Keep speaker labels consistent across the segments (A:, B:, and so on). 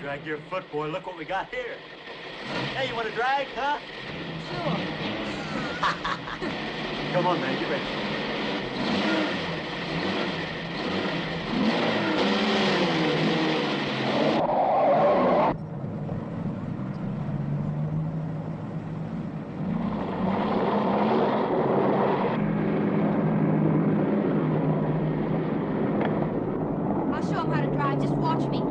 A: Drag your foot, boy. Look what we got here. Hey, you want to drag, huh?
B: Sure.
A: Come on, man. Get ready.
B: I'll show him how to drive. Just watch me.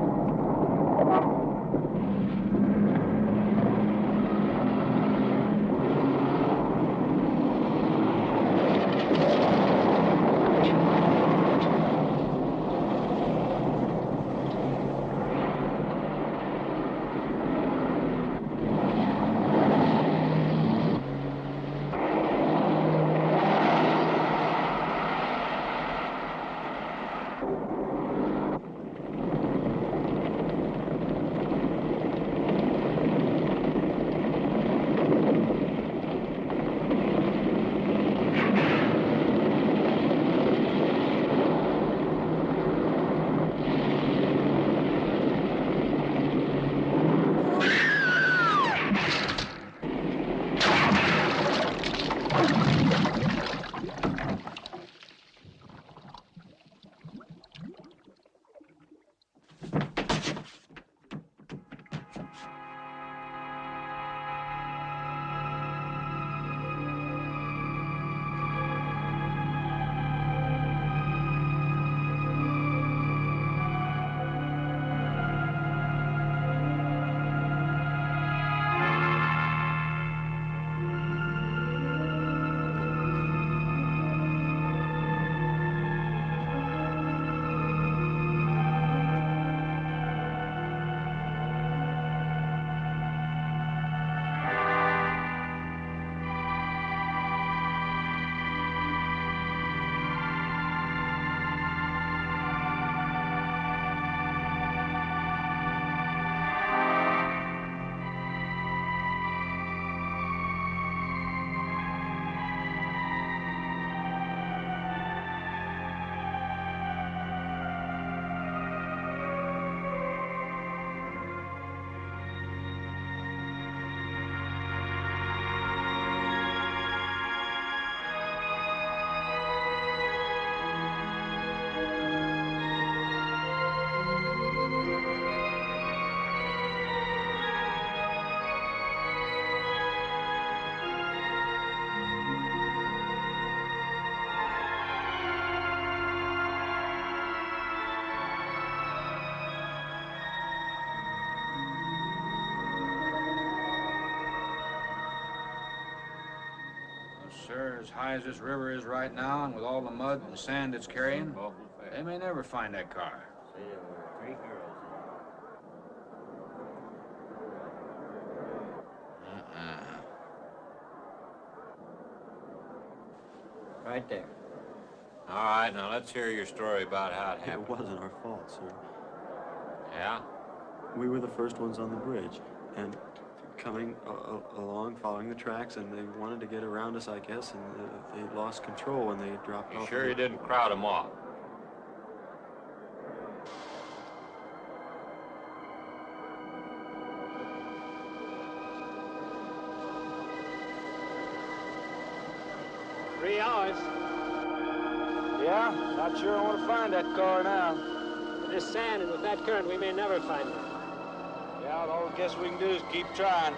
C: Sir, as high as this river is right now, and with all the mud and sand it's carrying, they may never find that car.
D: Right there.
C: All right, now let's hear your story about how it happened.
E: It wasn't our fault, sir.
C: Yeah?
E: We were the first ones on the bridge, and coming along, following the tracks, and they wanted to get around us, I guess, and they lost control when they dropped
C: You
E: off.
C: sure you didn't crowd them off?
F: Three hours. Yeah, not sure I want to find that car now.
G: With this sand and with that current, we may never find it.
F: Yeah, all I guess we can do is keep trying.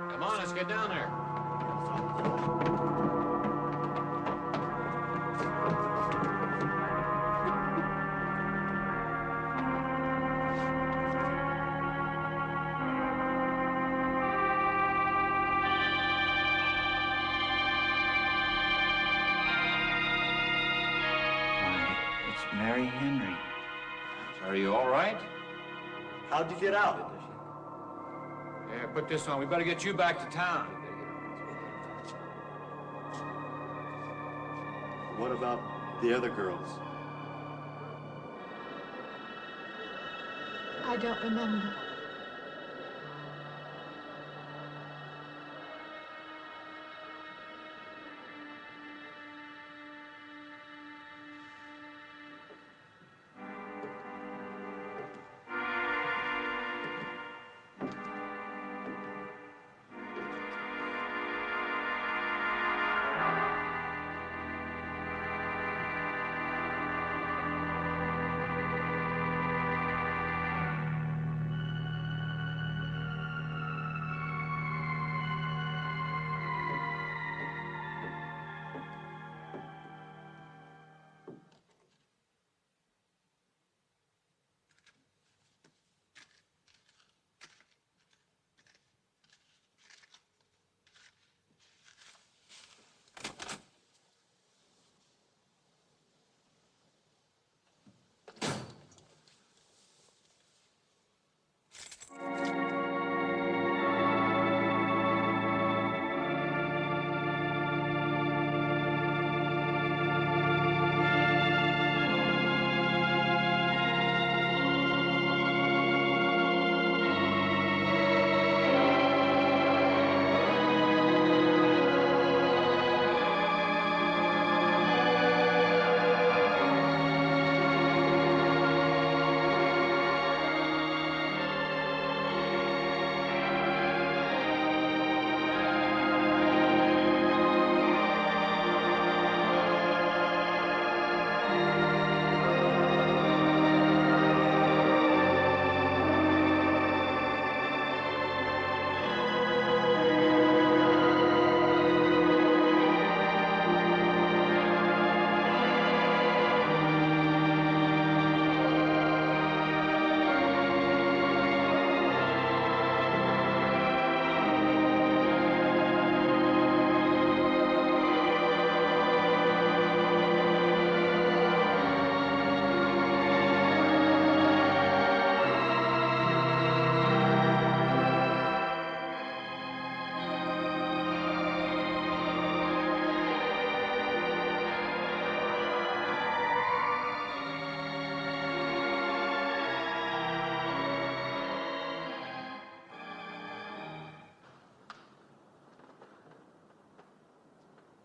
C: Come on, let's get down there.
D: It's Mary Henry.
C: Are you all right?
A: How'd you get out?
C: Yeah, put this on. We better get you back to town.
E: What about the other girls?
B: I don't remember.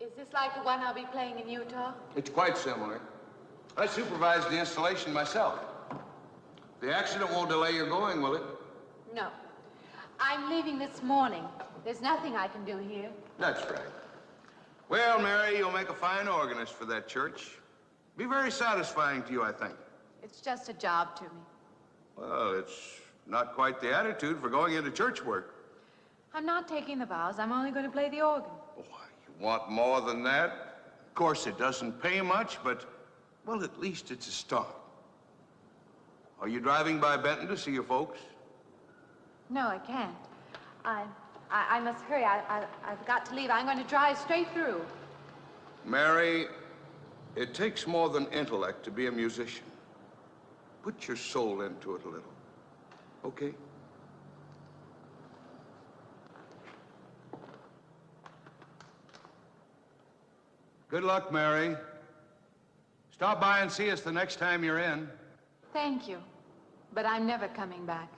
H: Is this like the one I'll be playing in Utah?
I: It's quite similar. I supervised the installation myself. The accident won't delay your going, will it?
H: No. I'm leaving this morning. There's nothing I can do here.
I: That's right. Well, Mary, you'll make a fine organist for that church. Be very satisfying to you, I think.
H: It's just a job to me.
I: Well, it's not quite the attitude for going into church work.
H: I'm not taking the vows. I'm only going to play the organ.
I: Oh, you want more than that? Of course, it doesn't pay much, but, well, at least it's a start. Are you driving by Benton to see your folks?
H: No, I can't. I must hurry. I've got to leave. I'm going to drive straight through.
I: Mary, it takes more than intellect to be a musician. Put your soul into it a little, okay? Good luck, Mary. Stop by and see us the next time you're in.
H: Thank you. But I'm never coming back.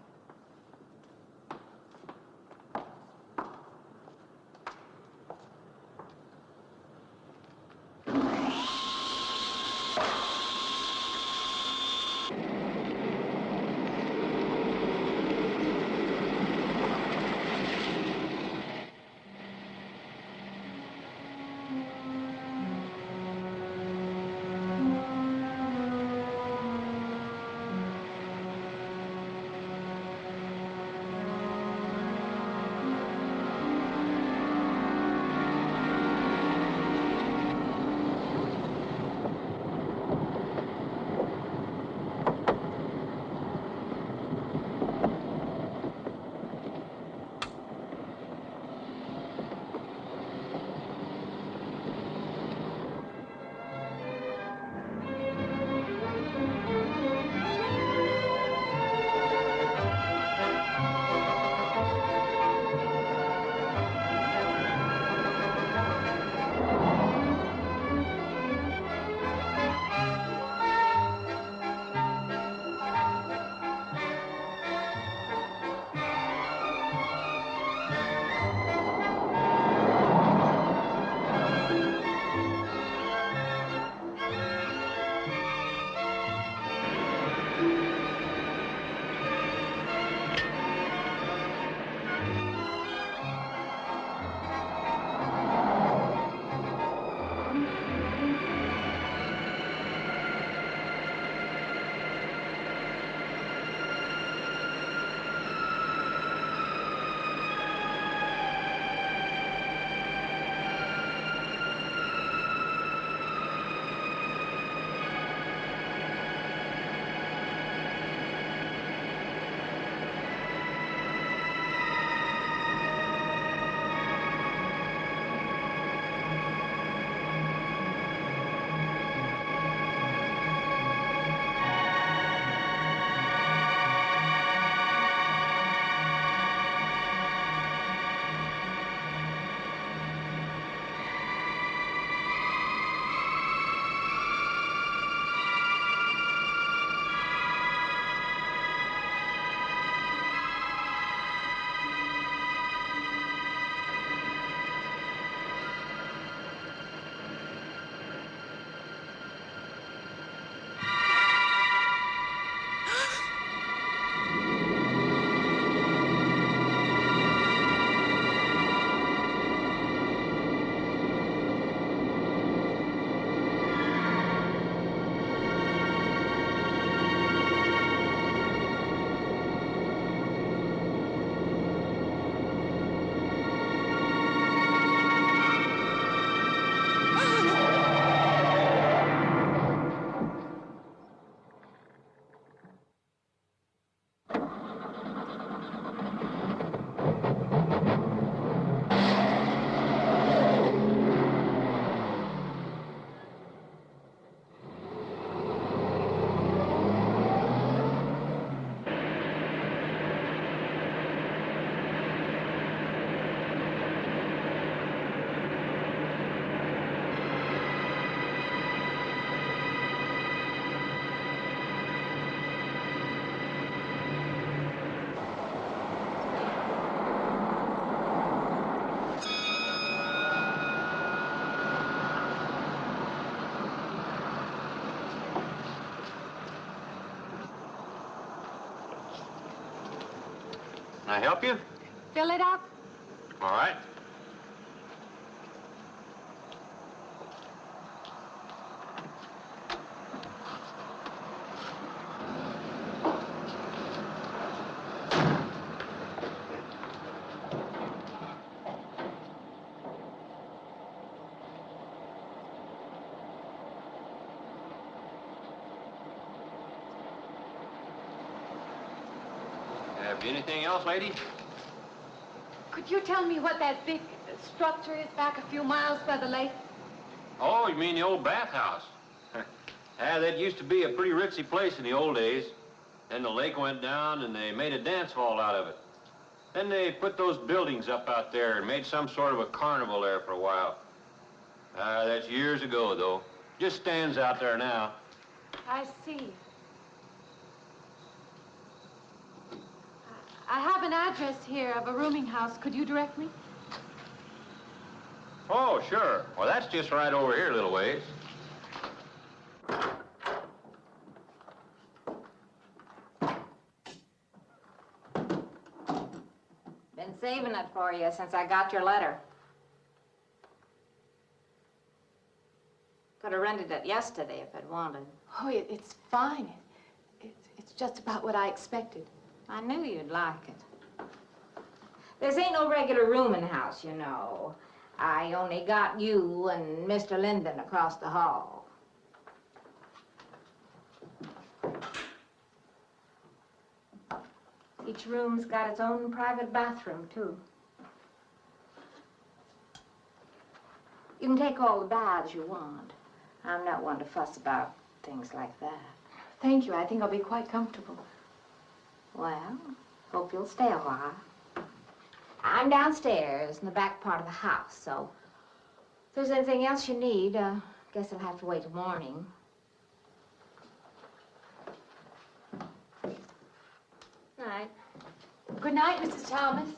J: I help you?
H: Fill it up.
J: All right. Have anything else, lady?
H: Could you tell me what that big structure is back a few miles by the lake?
J: Oh, you mean the old bathhouse? Yeah, that used to be a pretty ritzy place in the old days. Then the lake went down and they made a dance hall out of it. Then they put those buildings up out there and made some sort of a carnival there for a while. That's years ago, though. Just stands out there now.
H: I see. I have an address here of a rooming house. Could you direct me?
J: Oh, sure. Well, that's just right over here a little ways.
B: Been saving it for you since I got your letter. Could have rented it yesterday if I'd wanted.
H: Oh, it's fine. It's just about what I expected.
B: I knew you'd like it. This ain't no regular rooming house, you know. I only got you and Mr. Linden across the hall. Each room's got its own private bathroom, too. You can take all the baths you want. I'm not one to fuss about things like that.
H: Thank you. I think I'll be quite comfortable.
B: Well, hope you'll stay a while. I'm downstairs in the back part of the house, so if there's anything else you need, guess it'll have to wait till morning. Night.
H: Good night, Mrs. Thomas.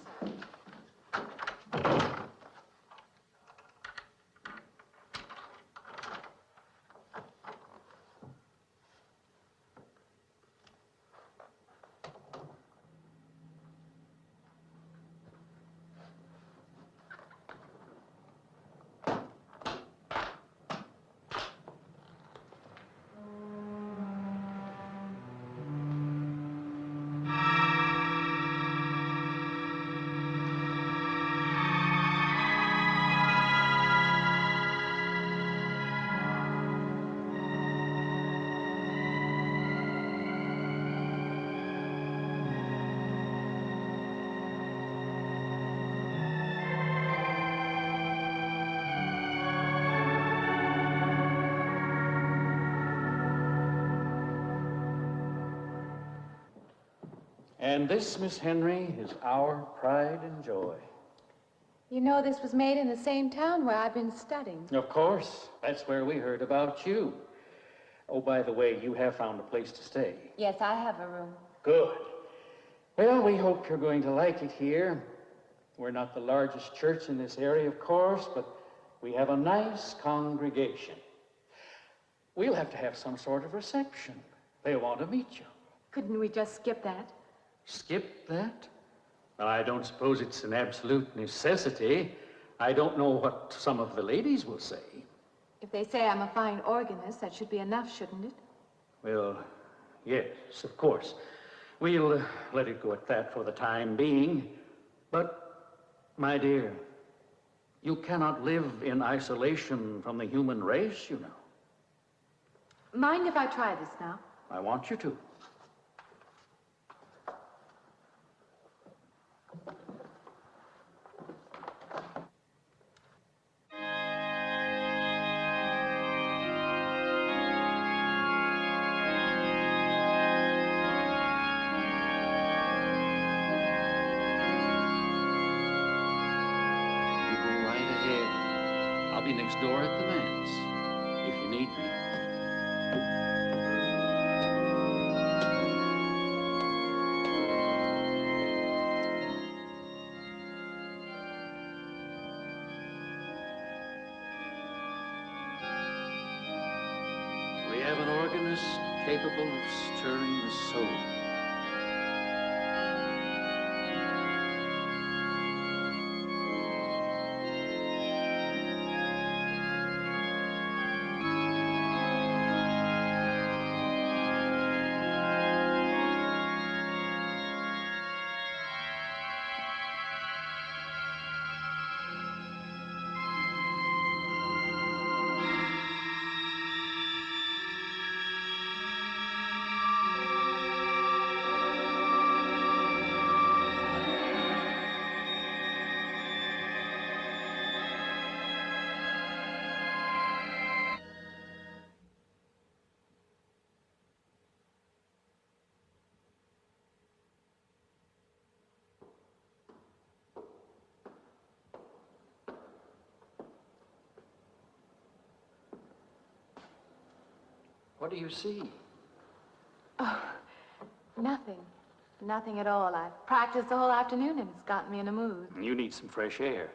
K: And this, Miss Henry, is our pride and joy.
H: You know this was made in the same town where I've been studying.
K: Of course. That's where we heard about you. Oh, by the way, you have found a place to stay.
H: Yes, I have a room.
K: Good. Well, we hope you're going to like it here. We're not the largest church in this area, of course, but we have a nice congregation. We'll have to have some sort of reception. They want to meet you.
H: Couldn't we just skip that?
K: Skip that? Well, I don't suppose it's an absolute necessity. I don't know what some of the ladies will say.
H: If they say I'm a fine organist, that should be enough, shouldn't it?
K: Well, yes, of course. We'll let it go at that for the time being. But, my dear, you cannot live in isolation from the human race, you know.
H: Mind if I try this now?
K: I want you to. I'll be next door at the manse, if you need me. We have an organist capable of stirring the soul. What do you see?
H: Oh, nothing. Nothing at all. I've practiced the whole afternoon and it's gotten me in a mood.
K: You need some fresh air.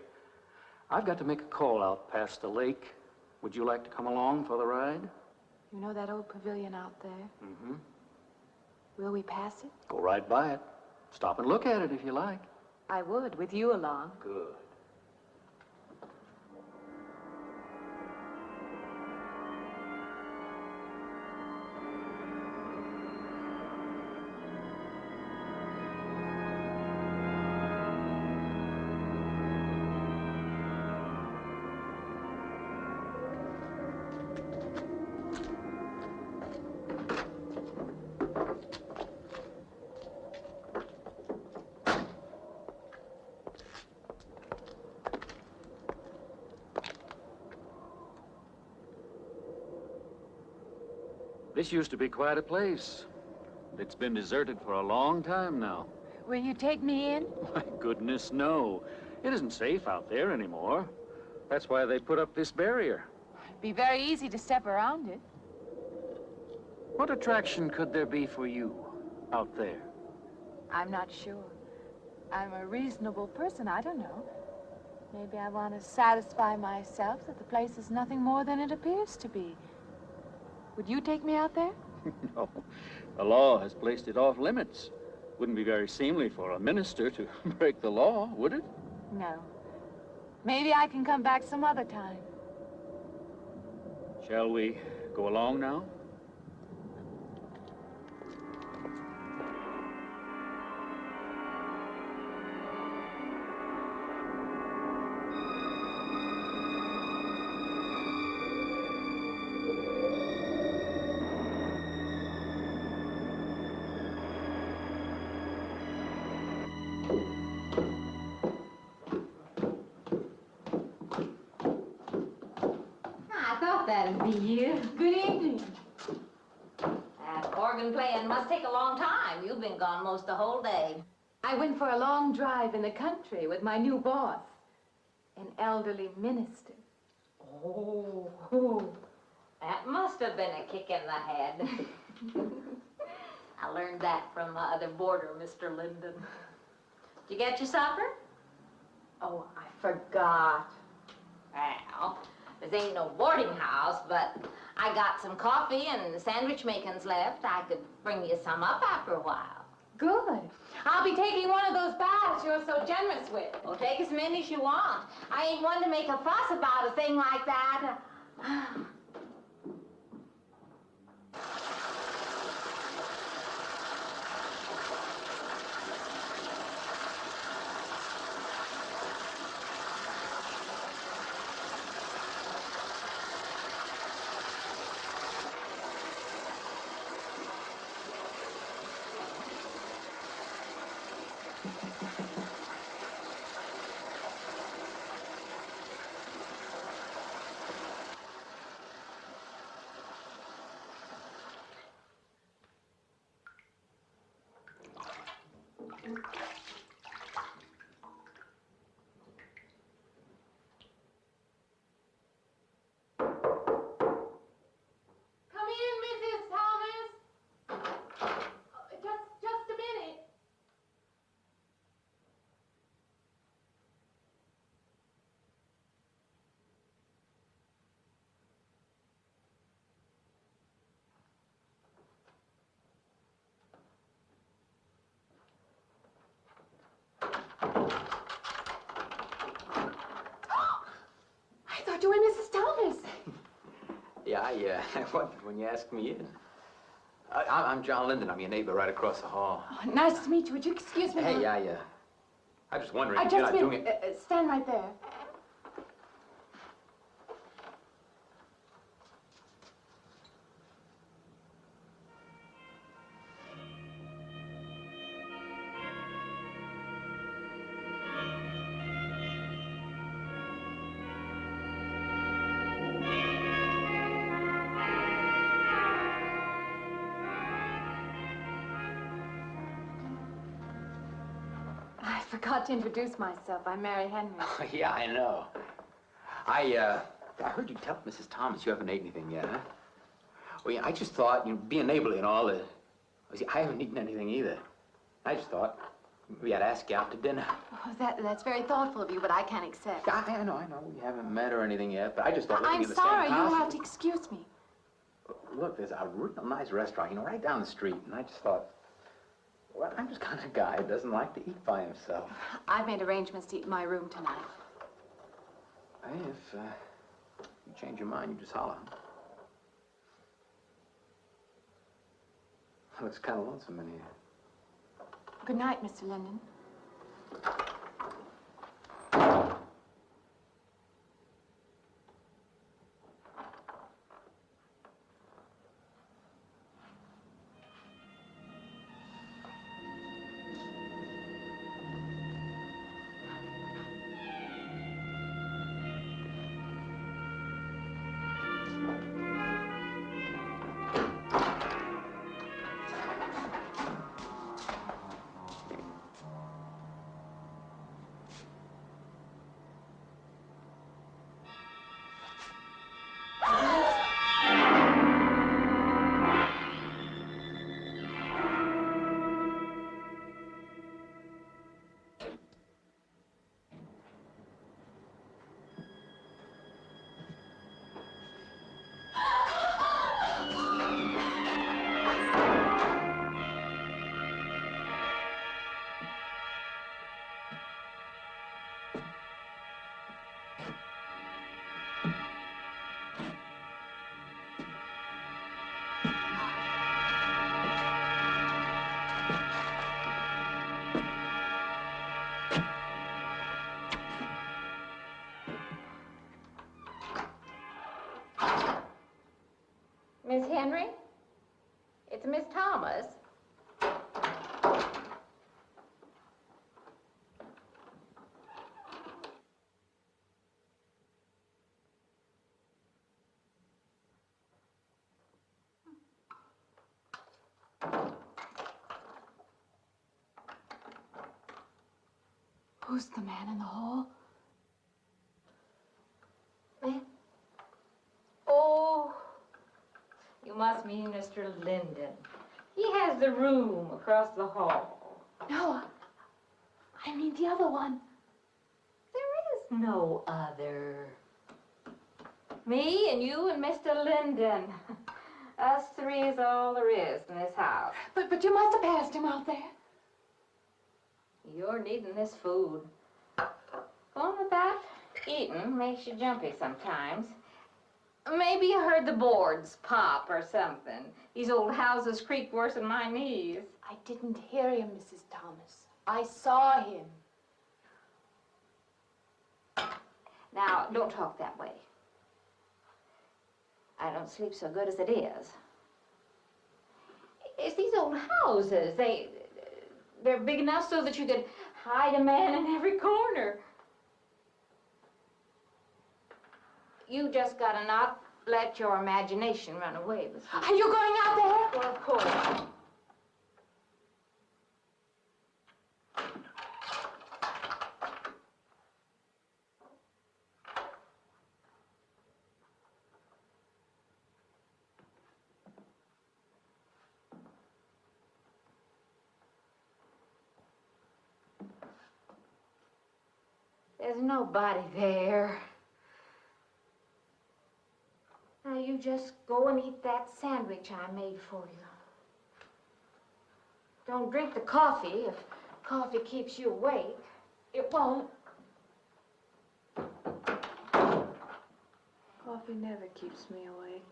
K: I've got to make a call out past the lake. Would you like to come along for the ride?
H: You know that old pavilion out there?
K: Mm-hmm.
H: Will we pass it?
K: Go right by it. Stop and look at it if you like.
H: I would, with you along.
K: Good. This used to be quite a place. It's been deserted for a long time now.
H: Will you take me in?
K: My goodness, no. It isn't safe out there anymore. That's why they put up this barrier.
H: It'd be very easy to step around it.
K: What attraction could there be for you out there?
H: I'm not sure. I'm a reasonable person. I don't know. Maybe I want to satisfy myself that the place is nothing more than it appears to be. Would you take me out there?
K: No. The law has placed it off limits. Wouldn't be very seemly for a minister to break the law, would it?
H: No. Maybe I can come back some other time.
K: Shall we go along now?
B: That'd be you.
H: Good evening.
B: That organ playing must take a long time. You've been gone most the whole day.
H: I went for a long drive in the country with my new boss, an elderly minister.
B: Oh, that must have been a kick in the head. I learned that from my other boarder, Mr. Linden. Did you get your supper? Oh, I forgot. Well, this ain't no boarding house, but I got some coffee and sandwich makings left. I could bring you some up after a while.
H: Good. I'll be taking one of those baths you're so generous with.
B: Well, take as many as you want. I ain't one to make a fuss about a thing like that.
H: You were Mrs. Thomas.
L: Yeah, I wondered when you asked me in. I'm John Linden. I'm your neighbor right across the hall.
H: Oh, nice to meet you. Would you excuse me?
L: Hey, I was just wondering if
H: you're
L: you're not doing it.
H: Stand right there. I forgot to introduce myself. I'm Mary Henry.
L: Oh, yeah, I know. I heard you tell Mrs. Thomas you haven't ate anything yet, huh? Well, yeah, I just thought, you know, being neighborly and all, see, I haven't eaten anything either. I just thought maybe I'd ask you out to dinner.
H: Oh, that's very thoughtful of you, but I can't accept.
L: I know. We haven't met or anything yet, but I just thought living
H: I'm
L: in the same
H: sorry.
L: house.
H: You'll have to excuse me.
L: Look, there's a real nice restaurant, you know, right down the street, and I just thought, well, I'm just kind of a guy who doesn't like to eat by himself.
H: I've made arrangements to eat in my room tonight.
L: Hey, if you change your mind, you just holler. Looks kind of lonesome in here.
H: Good night, Mr. Linden.
B: Miss Henry? It's Miss Thomas.
H: Who's the man in the hall?
B: Man? Oh, you must mean Mr. Linden. He has the room across the hall.
H: No, I mean the other one.
B: There is no other. Me and you and Mr. Linden. Us three is all there is in this house.
H: But you must have passed him out there.
B: You're needing this food. Going without eating makes you jumpy sometimes. Maybe you heard the boards pop or something. These old houses creak worse than my knees.
H: I didn't hear him, Mrs. Thomas. I saw him.
B: Now, don't talk that way. I don't sleep so good as it is. It's these old houses. They're big enough so that you could hide a man in every corner. You just gotta not let your imagination run away with you.
H: Are you going out there?
B: Well, of course. There's nobody there. Now you just go and eat that sandwich I made for you. Don't drink the coffee if coffee keeps you awake.
H: It won't. Coffee never keeps me awake.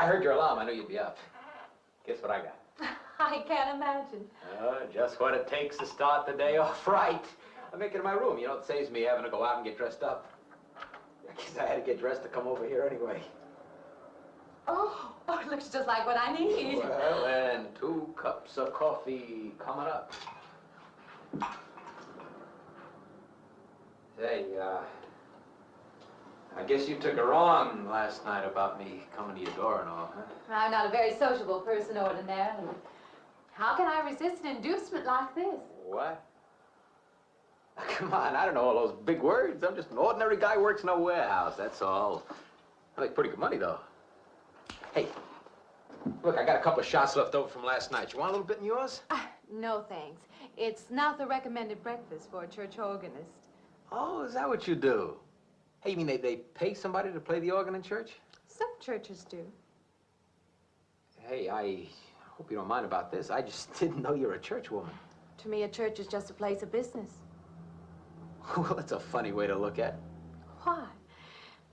L: I heard your alarm. I knew you'd be up. Guess what I got?
H: I can't imagine.
L: Just what it takes to start the day off right. I make it in my room. You know, it saves me having to go out and get dressed up. I guess I had to get dressed to come over here anyway.
H: Oh, it looks just like what I need.
L: Well, and 2 cups of coffee coming up. Say, I guess you took her on last night about me coming to your door and all, huh?
H: I'm not a very sociable person ordinarily. How can I resist an inducement like this?
L: What? Come on, I don't know all those big words. I'm just an ordinary guy who works in a warehouse, that's all. I make pretty good money, though. Hey, look, I got a couple of shots left over from last night. You want a little bit in yours?
H: No, thanks. It's not the recommended breakfast for a church organist.
L: Oh, is that what you do? Hey, you mean they pay somebody to play the organ in church?
H: Some churches do.
L: Hey, I hope you don't mind about this. I just didn't know you're a church woman.
H: To me, a church is just a place of business.
L: Well, that's a funny way to look at it.
H: Why?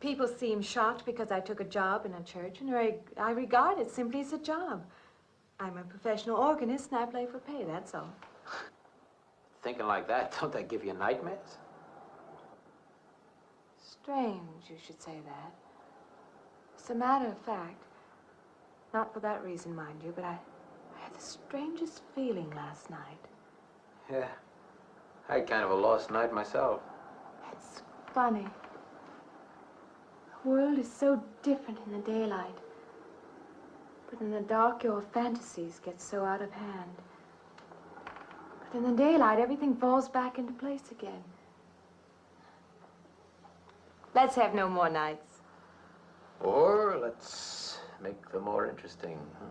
H: People seem shocked because I took a job in a church, and I regard it simply as a job. I'm a professional organist, and I play for pay, that's all.
L: Thinking like that, don't that give you nightmares?
H: Strange you should say that. As a matter of fact, not for that reason, mind you, but I had the strangest feeling last night.
L: Yeah, I had kind of a lost night myself.
H: It's funny. The world is so different in the daylight. But in the dark, your fantasies get so out of hand. But in the daylight, everything falls back into place again. Let's have no more nights.
L: Or let's make them more interesting, huh?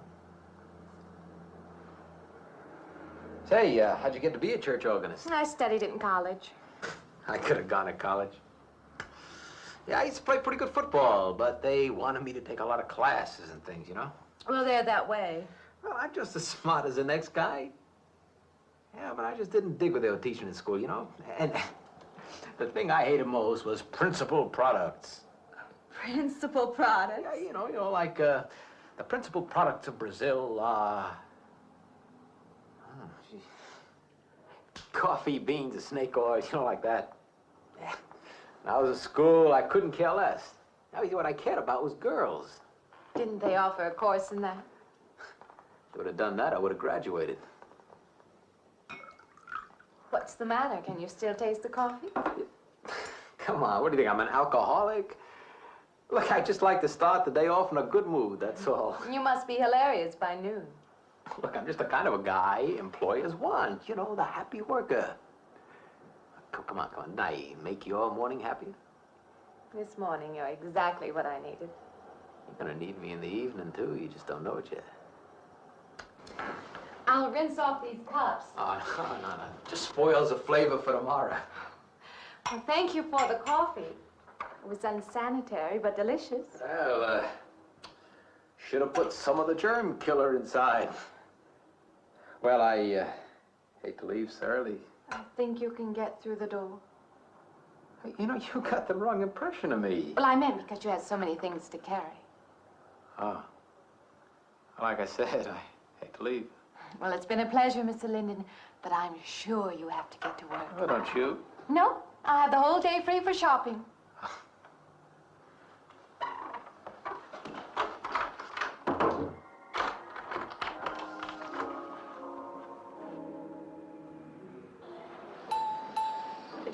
L: Say, how'd you get to be a church organist?
H: I studied it in college.
L: I could have gone to college. Yeah, I used to play pretty good football, but they wanted me to take a lot of classes and things, you know?
H: Well, they're that way.
L: Well, I'm just as smart as the next guy. Yeah, but I just didn't dig what they were teaching in school, you know? And the thing I hated most was principal products.
H: Principal products?
L: Yeah, you know, like the principal products of Brazil are... coffee, beans, snake oil, you know, like that. Yeah. When I was at school, I couldn't care less. Now, what I cared about was girls.
H: Didn't they offer a course in that?
L: If they would have done that, I would have graduated.
H: What's the matter? Can you still taste the coffee?
L: Come on, what do you think, I'm an alcoholic? Look, I just like to start the day off in a good mood, that's all.
H: You must be hilarious by noon.
L: Look, I'm just the kind of a guy employers want, you know, the happy worker. Come on, did I make your morning happier?
H: This morning, you're exactly what I needed.
L: You're gonna need me in the evening, too. You just don't know it yet.
H: I'll rinse off these cups.
L: Oh, no. Just spoils the flavor for tomorrow.
H: Well, thank you for the coffee. It was unsanitary, but delicious.
L: Well, should have put some of the germ killer inside. Well, I hate to leave so early.
H: I think you can get through the door.
L: You know, you got the wrong impression of me.
H: Well, I meant because you had so many things to carry.
L: Oh. Like I said, I hate to leave.
H: Well, it's been a pleasure, Mr. Linden, but I'm sure you have to get to work.
L: Oh, don't you?
H: No, I have the whole day free for shopping.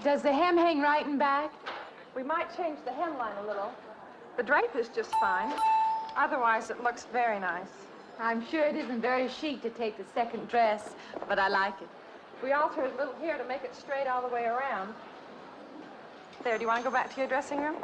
H: Does the hem hang right and back?
M: We might change the hemline a little. The drape is just fine. Otherwise, it looks very nice.
H: I'm sure it isn't very chic to take the second dress, but I like it.
M: We altered a little here to make it straight all the way around. There, do you want to go back to your dressing room?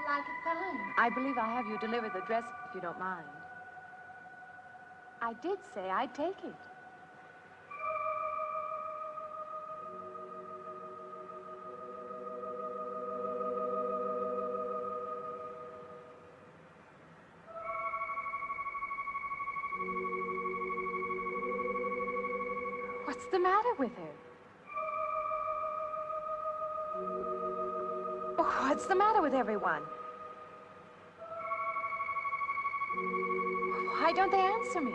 H: like it fine. I believe I have you deliver the dress if you don't mind. I did say I'd take it. What's the matter with her? Oh, what's the matter with everyone? Why don't they answer me?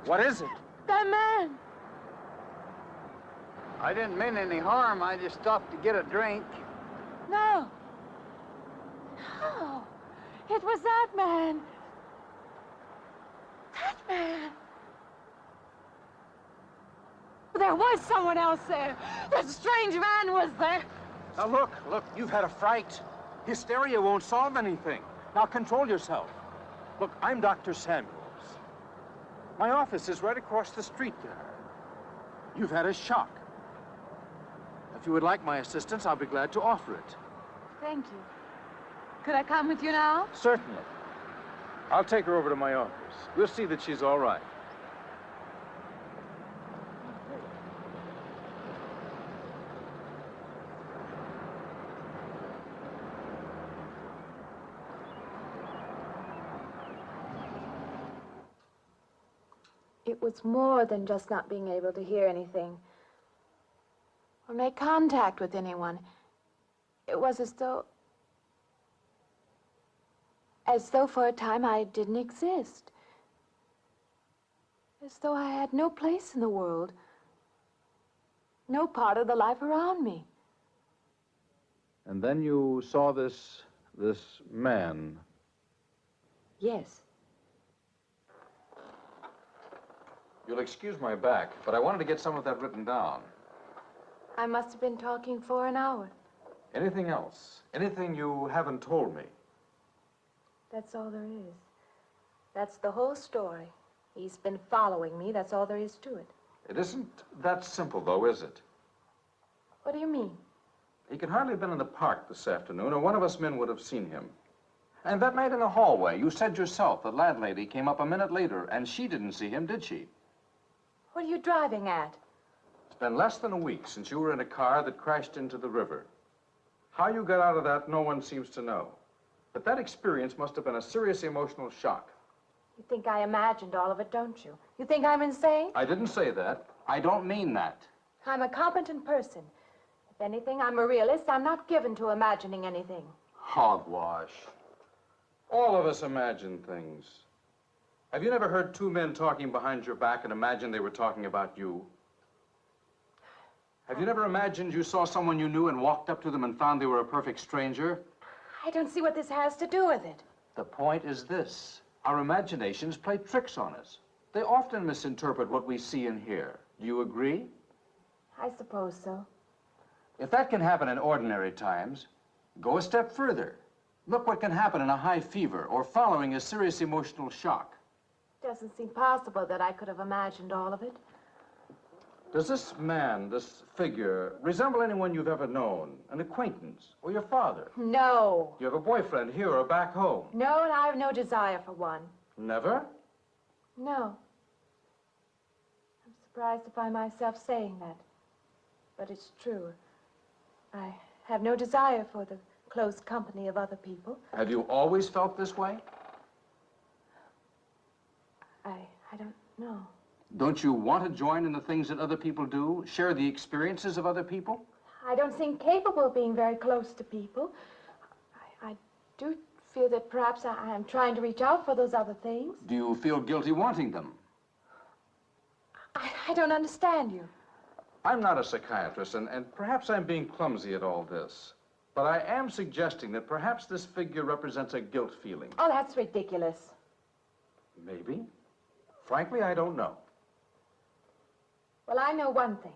N: What is it?
H: That man.
N: I didn't mean any harm. I just stopped to get a drink.
H: No. No. It was that man. That man. There was someone else there. That strange man was there.
N: Now look, you've had a fright. Hysteria won't solve anything. Now control yourself. Look, I'm Dr. Samuels. My office is right across the street there. You've had a shock. If you would like my assistance, I'll be glad to offer it.
H: Thank you. Could I come with you now?
N: Certainly. I'll take her over to my office. We'll see that she's all right.
H: It was more than just not being able to hear anything or make contact with anyone. It was as though for a time I didn't exist. As though I had no place in the world, no part of the life around me.
C: And then you saw this man.
H: Yes.
C: You'll excuse my back, but I wanted to get some of that written down.
H: I must have been talking for an hour.
C: Anything else? Anything you haven't told me?
H: That's all there is. That's the whole story. He's been following me. That's all there is to it.
C: It isn't that simple, though, is it?
H: What do you mean?
C: He could hardly have been in the park this afternoon, or one of us men would have seen him. And that night in the hallway, you said yourself the landlady came up a minute later, and she didn't see him, did she?
H: What are you driving at?
C: It's been less than a week since you were in a car that crashed into the river. How you got out of that, no one seems to know. But that experience must have been a serious emotional shock.
H: You think I imagined all of it, don't you? You think I'm insane?
C: I didn't say that. I don't mean that.
H: I'm a competent person. If anything, I'm a realist. I'm not given to imagining anything.
C: Hogwash. All of us imagine things. Have you never heard two men talking behind your back and imagined they were talking about you? Have you never imagined you saw someone you knew and walked up to them and found they were a perfect stranger?
H: I don't see what this has to do with it.
C: The point is this. Our imaginations play tricks on us. They often misinterpret what we see and hear. Do you agree?
H: I suppose so.
C: If that can happen in ordinary times, go a step further. Look what can happen in a high fever or following a serious emotional shock.
H: Doesn't seem possible that I could have imagined all of it.
C: Does this man, this figure, resemble anyone you've ever known? An acquaintance or your father?
H: No.
C: You have a boyfriend here or back home?
H: No, and I have no desire for one.
C: Never?
H: No. I'm surprised to find myself saying that. But it's true. I have no desire for the close company of other people.
C: Have you always felt this way?
H: I don't know.
C: Don't you want to join in the things that other people do? Share the experiences of other people?
H: I don't seem capable of being very close to people. I do feel that perhaps I am trying to reach out for those other things.
C: Do you feel guilty wanting them?
H: I don't understand you.
C: I'm not a psychiatrist, and perhaps I'm being clumsy at all this. But I am suggesting that perhaps this figure represents a guilt feeling.
H: Oh, that's ridiculous.
C: Maybe. Frankly, I don't know.
H: Well, I know one thing.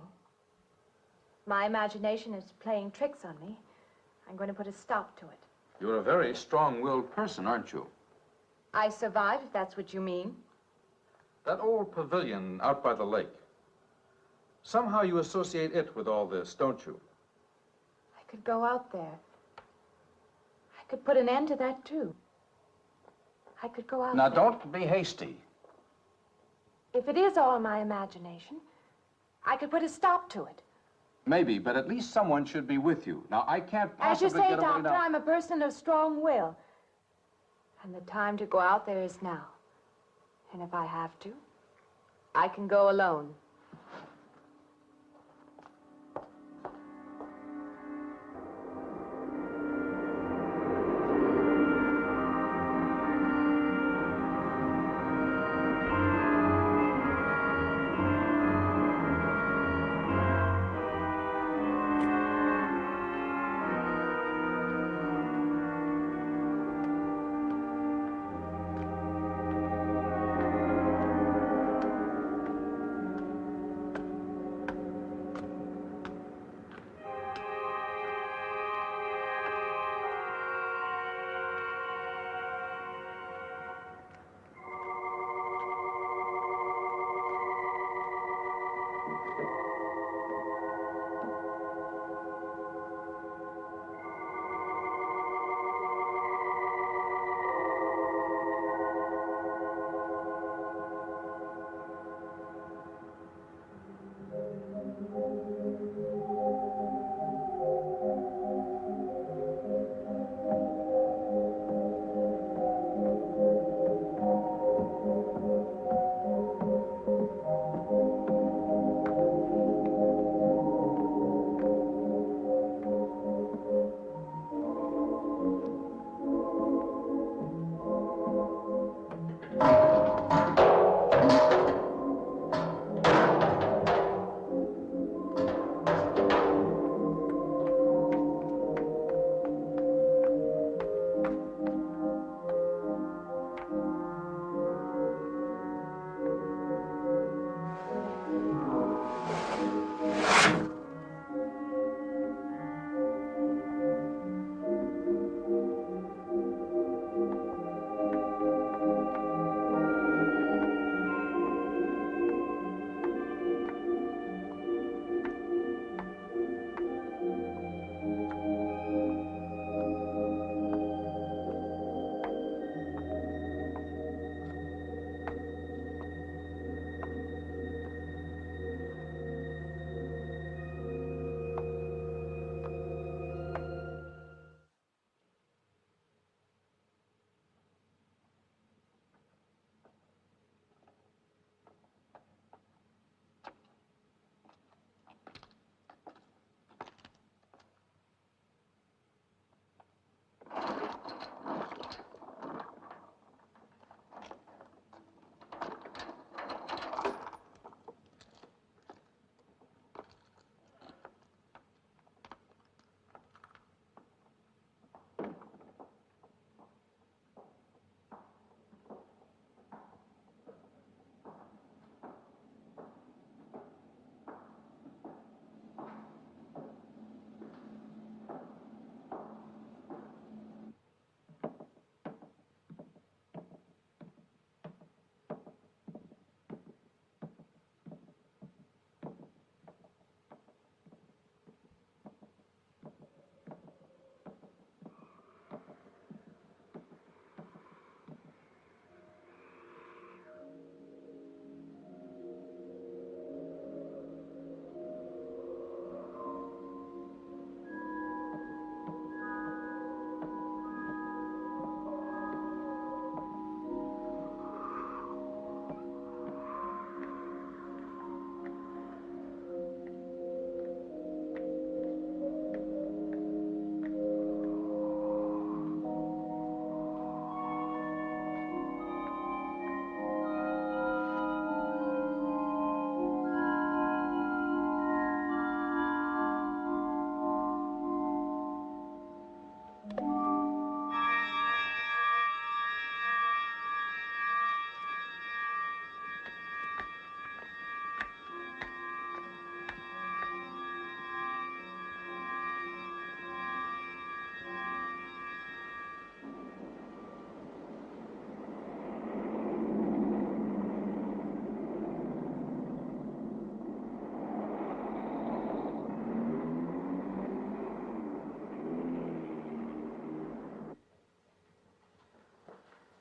H: My imagination is playing tricks on me. I'm going to put a stop to it.
C: You're a very strong-willed person, aren't you?
H: I survived, if that's what you mean.
C: That old pavilion out by the lake. Somehow you associate it with all this, don't you?
H: I could go out there. I could put an end to that, too. I could go out
C: Now,
H: there.
C: don't be hasty.
H: If it is all my imagination, I could put a stop to it.
C: Maybe, but at least someone should be with you. Now, I can't
H: As you
C: possibly
H: say,
C: get away
H: Doctor,
C: now.
H: I'm a person of strong will. And the time to go out there is now. And if I have to, I can go alone.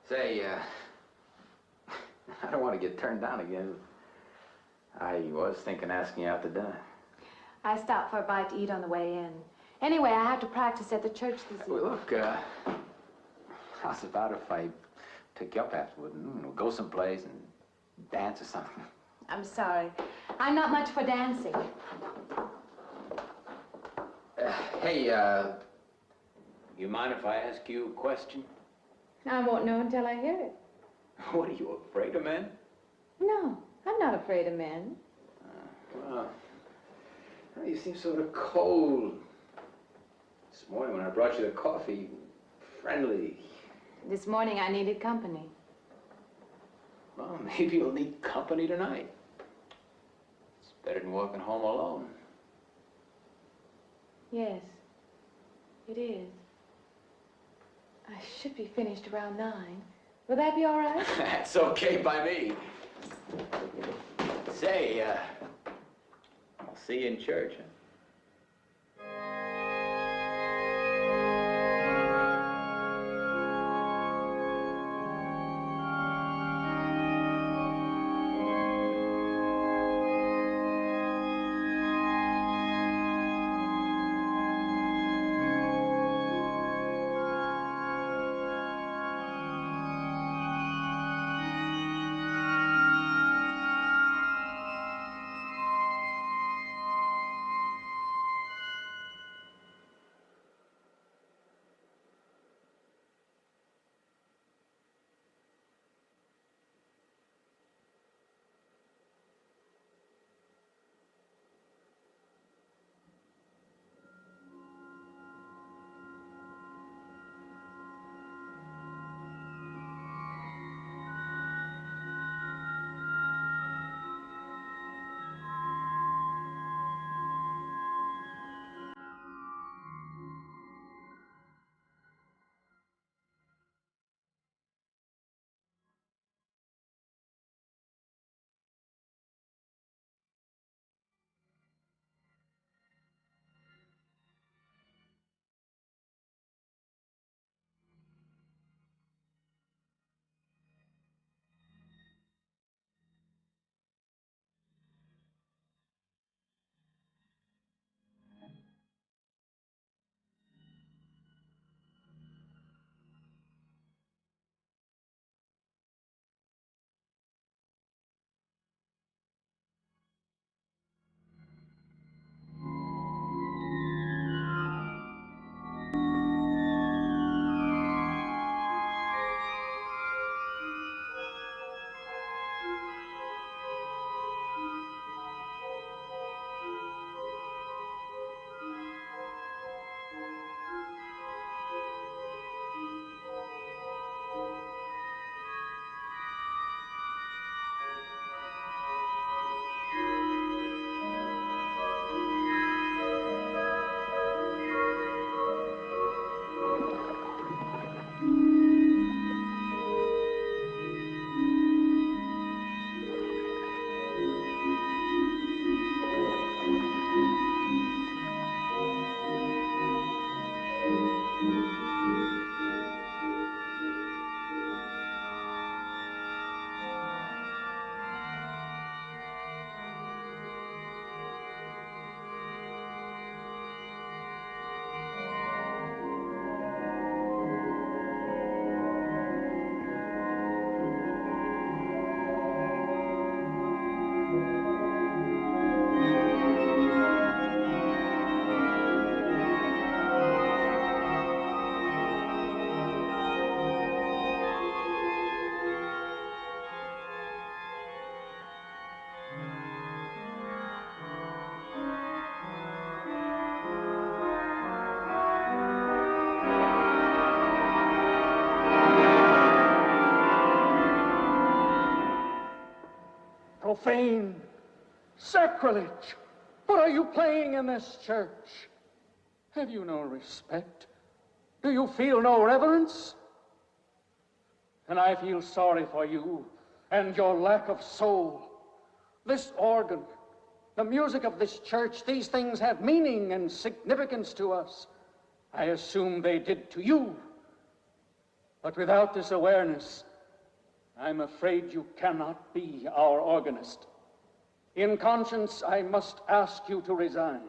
L: Say, I don't want to get turned down again. I was thinking asking you out to dinner.
H: I stopped for a bite to eat on the way in. Anyway, I have to practice at the church this evening.
L: Well, look, how's about if I pick you up afterward and we'll go someplace and dance or something?
H: I'm sorry. I'm not much for dancing.
L: Hey, you mind if I ask you a question?
H: I won't know until I hear it.
L: What, are you afraid of men?
H: No, I'm not afraid of men.
L: Well, you seem sort of cold. This morning when I brought you the coffee, friendly.
H: This morning I needed company.
L: Well, maybe you'll need company tonight. It's better than walking home alone.
H: Yes, it is. I should be finished around 9. Will that be all right?
L: That's okay by me. Say, I'll see you in church, huh?
K: Profane, sacrilege. What are you playing in this church? Have you no respect? Do you feel no reverence? And I feel sorry for you and your lack of soul. This organ, the music of this church, these things have meaning and significance to us. I assume they did to you. But without this awareness, I'm afraid you cannot be our organist. In conscience, I must ask you to resign.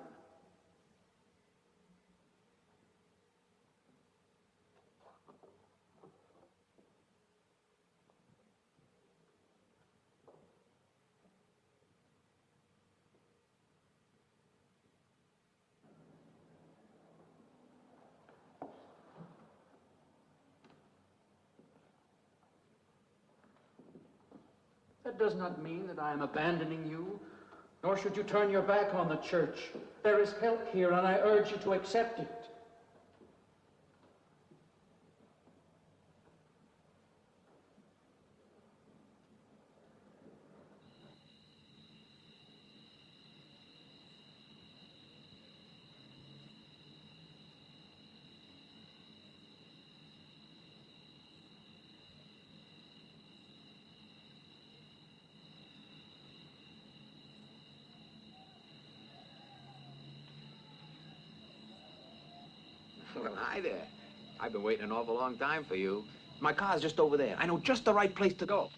K: That does not mean that I am abandoning you, nor should you turn your back on the church. There is help here, and I urge you to accept it.
L: Well, hi there. I've been waiting an awful long time for you. My car's just over there. I know just the right place to go.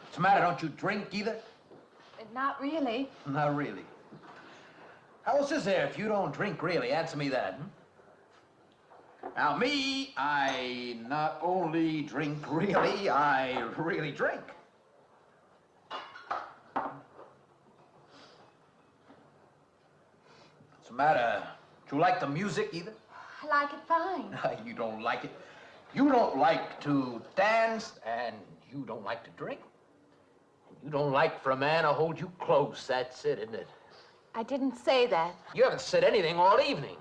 L: What's the matter? Don't you drink either?
H: Not really.
L: Not really. How else is there if you don't drink really? Answer me that. Now, me, I not only drink really, I really drink. What's the matter? Do you like the music either?
H: I like it fine.
L: You don't like it. You don't like to dance, and you don't like to drink. You don't like for a man to hold you close. That's it, isn't it?
H: I didn't say that.
L: You haven't said anything all evening.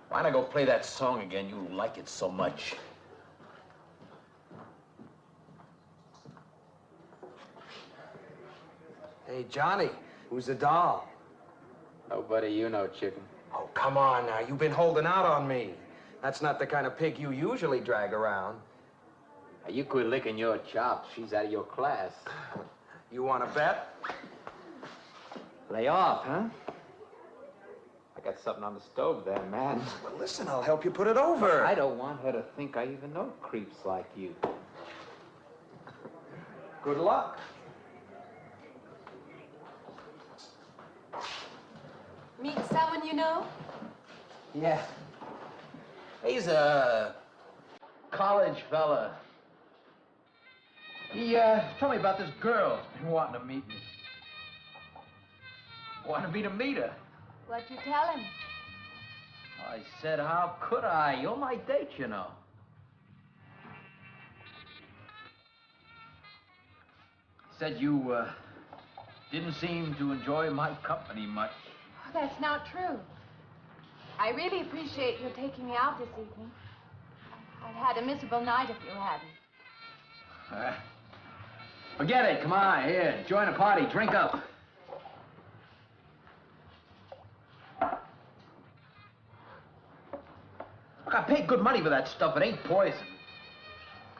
L: Why not go play that song again? You like it so much.
O: Hey, Johnny, who's the doll?
L: Nobody you know, chicken.
O: Oh, come on now. You've been holding out on me. That's not the kind of pig you usually drag around.
L: Now, you quit licking your chops. She's out of your class.
O: You want to bet?
L: Lay off, huh? I got something on the stove there, man.
O: Well, listen, I'll help you put it over.
L: I don't want her to think I even know creeps like you.
O: Good luck.
H: Meet someone you know?
L: Yeah. He's a college fella. He told me about this girl who's been wanting to meet me. Wanted me to meet her.
H: What'd you tell him?
L: I said, how could I? You're my date, you know. Said you didn't seem to enjoy my company much.
H: Oh, that's not true. I really appreciate your taking me out this evening. I'd had a miserable night if you hadn't.
L: Forget it. Come on, here. Join the party. Drink up. Look, I paid good money for that stuff. It ain't poison.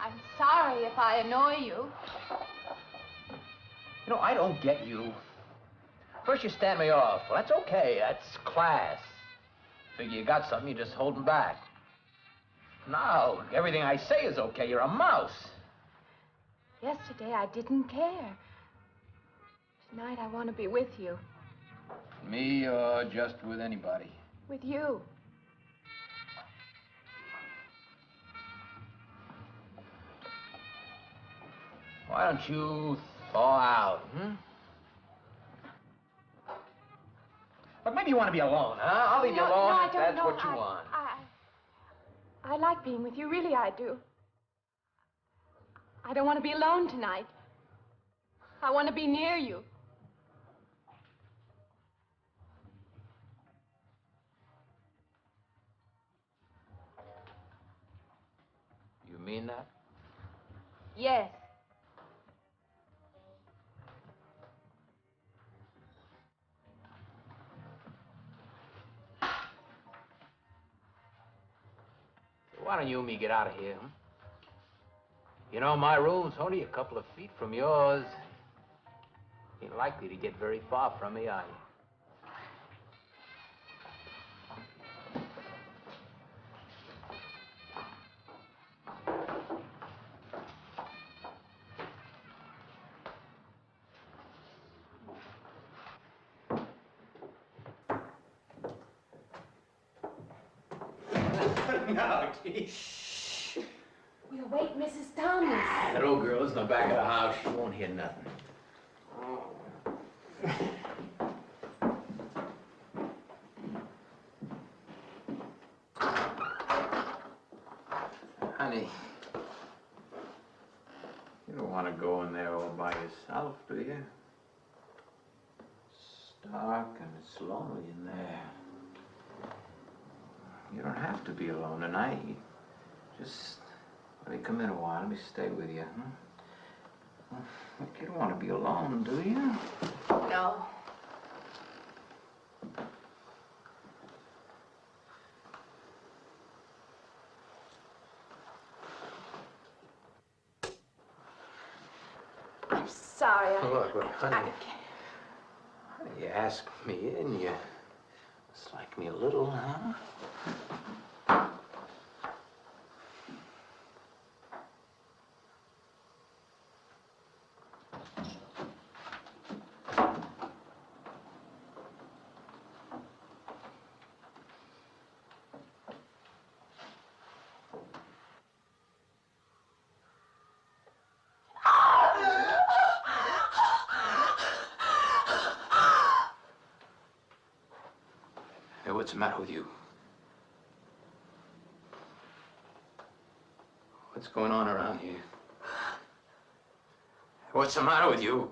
H: I'm sorry if I annoy you.
L: You know, I don't get you. First you stand me off. Well, that's okay. That's class. Figure you got something, you just holding back. Now, everything I say is okay. You're a mouse.
H: Yesterday I didn't care. Tonight I want to be with you.
L: Me or just with anybody?
H: With you.
L: Why don't you thaw out, Look, maybe you want to be alone, huh? I'll leave you alone
H: no,
L: if that's what you want.
H: I like being with you, really I do. I don't want to be alone tonight. I want to be near you.
L: You mean that?
H: Yes.
L: Why don't you and me get out of here, huh? You know, my room's only a couple of feet from yours. Ain't likely to get very far from me, are you? No, geez.
H: We'll wait Mrs. Thomas.
L: That old girl's in the back of the house. She won't hear nothing. Honey, you don't want to go in there all by yourself, do you? It's dark and it's lonely in there. You don't have to be alone tonight. Just let me come in a while. Let me stay with you, huh? Look, you don't want to be alone, do you?
H: No. I'm sorry.
L: Look, honey. You asked me in, you dislike me a little, huh? Hey, what's the matter with you? What's going on around here? What's the matter with you?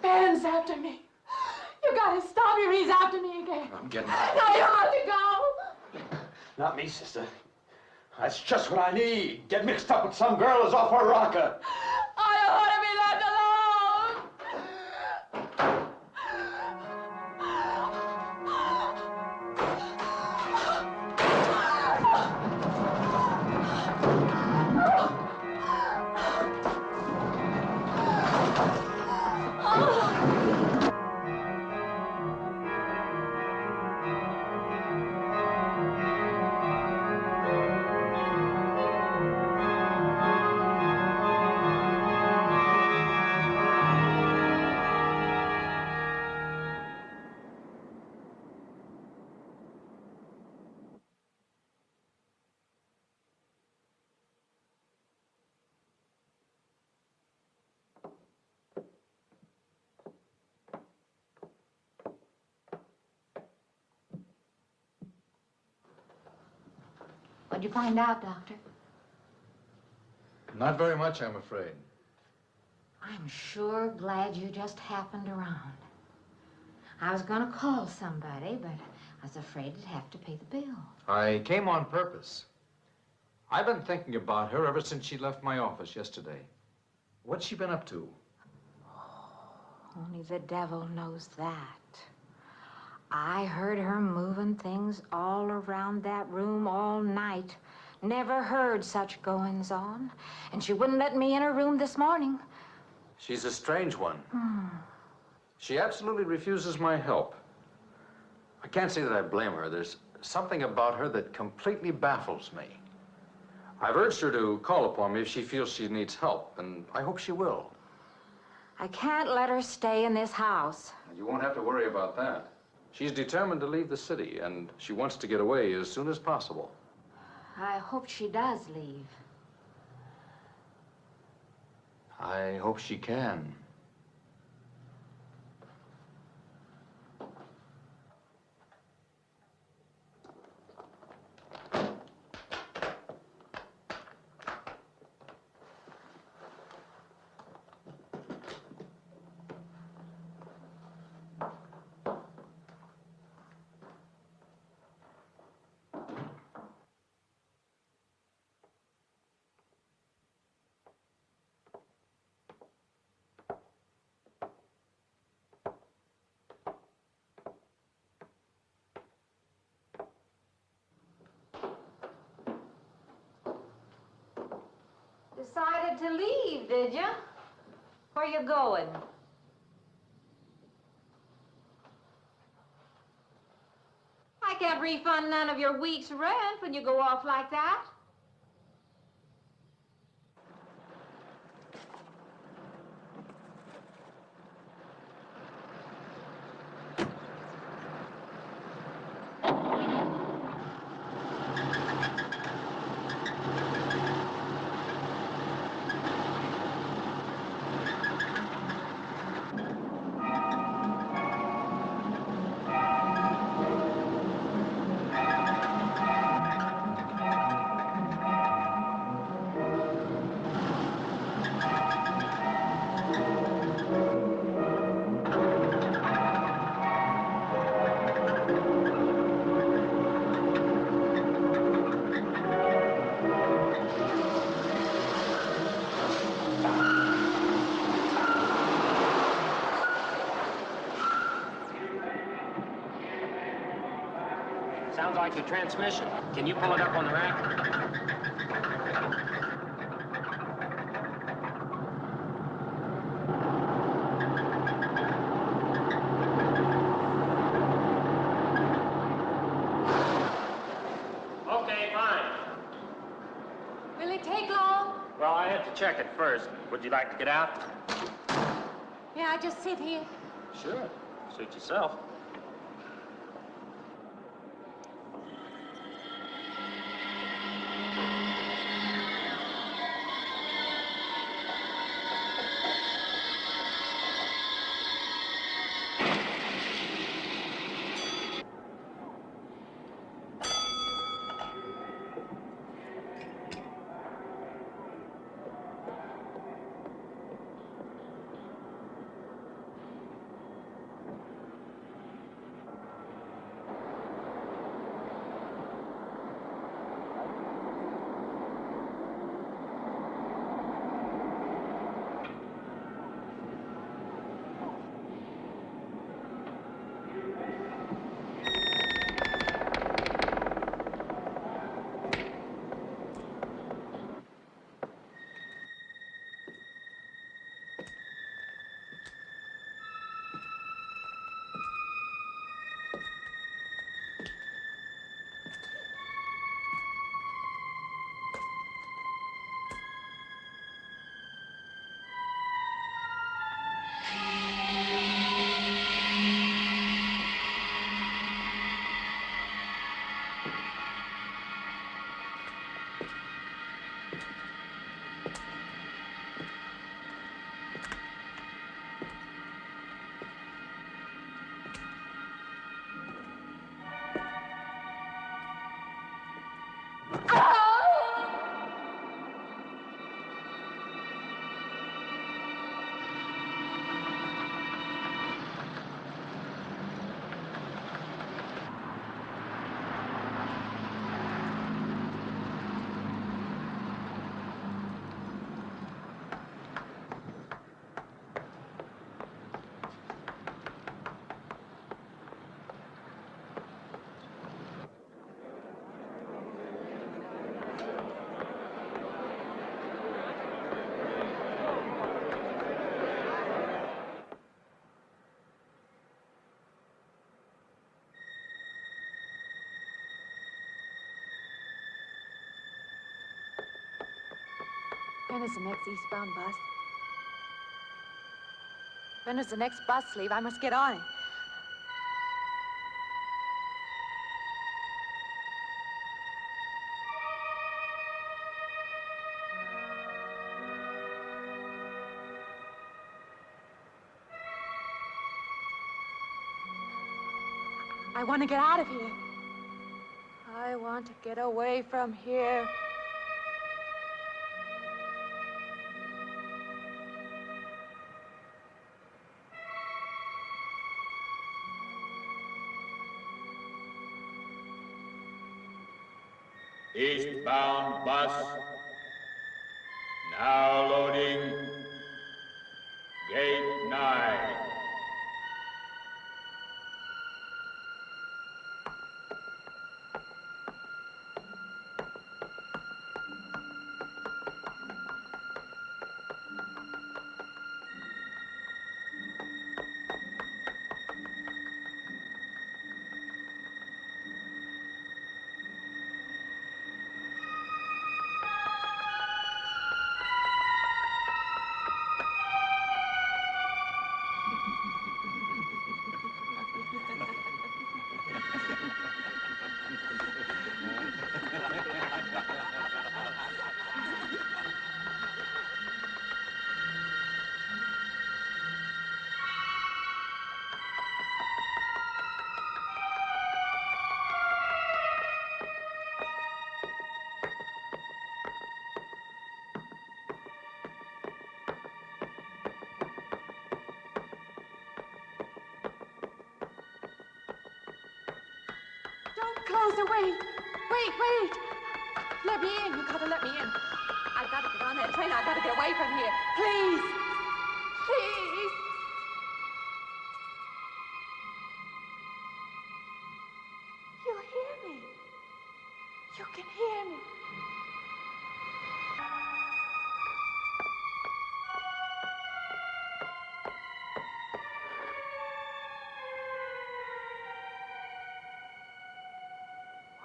H: Man's after me. You gotta stop him. He's after me again.
L: I'm getting out.
H: Now you have to go.
N: Not me, sister. That's just what I need. Get mixed up with some girl who's off her rocker.
H: I don't want to be left alone.
B: What'd you find out, Doctor?
C: Not very much, I'm afraid.
B: I'm sure glad you just happened around. I was gonna call somebody, but I was afraid I'd have to pay the bill.
C: I came on purpose. I've been thinking about her ever since she left my office yesterday. What's she been up to?
B: Only the devil knows that. I heard her moving things all around that room all night. Never heard such goings on. And she wouldn't let me in her room this morning.
C: She's a strange one. She absolutely refuses my help. I can't say that I blame her. There's something about her that completely baffles me. I've urged her to call upon me if she feels she needs help, and I hope she will.
B: I can't let her stay in this house.
C: You won't have to worry about that. She's determined to leave the city, and she wants to get away as soon as possible.
B: I hope she does leave.
C: I hope she can.
B: Decided to leave, did you? Where you going? I can't refund none of your week's rent when you go off like that.
G: Sounds like the transmission. Can you pull it up on the rack? Okay, fine.
B: Will it take long?
G: Well, I have to check it first. Would you like to get out?
B: May I just sit here?
G: Sure. Suit yourself.
H: When is the next eastbound bus? When does the next bus leave? I must get on it. I want to get out of here. I want to get away from here.
P: Eastbound bus. Now loading. Gate 9.
H: Officer, wait. Wait. Let me in. You gotta let me in. I've got to get on that train. I've got to get away from here. Please. Please. You hear me. You can hear me.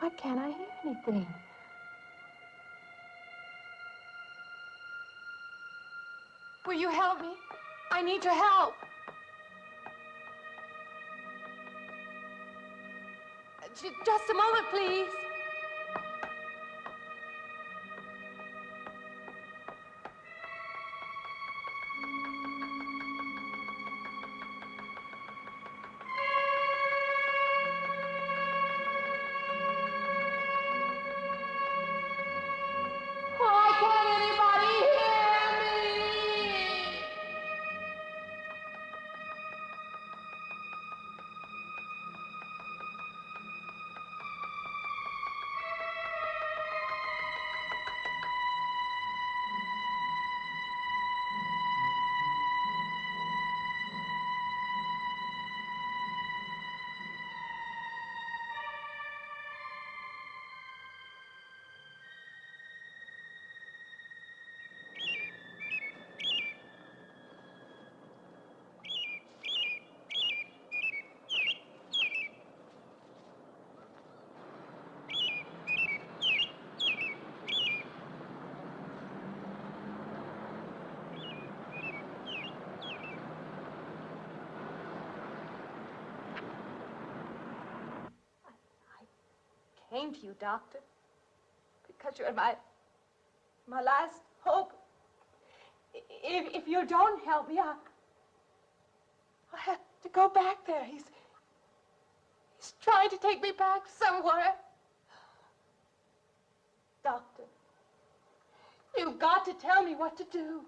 H: Why can't I hear anything? Will you help me? I need your help. Just a moment, please. Why can't anybody hear me? Came to you, Doctor, because you're my last hope. If you don't help me, I'll have to go back there. He's trying to take me back somewhere. Doctor, you've got to tell me what to do.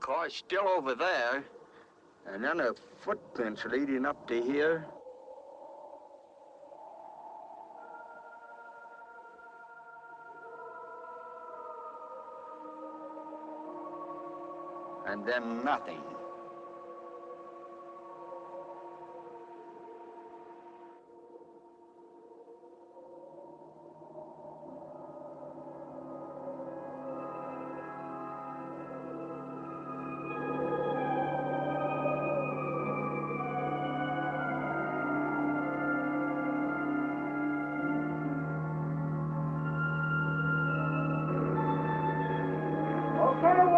F: car's still over there. And then the footprints leading up to here. And then nothing.
Q: Okay,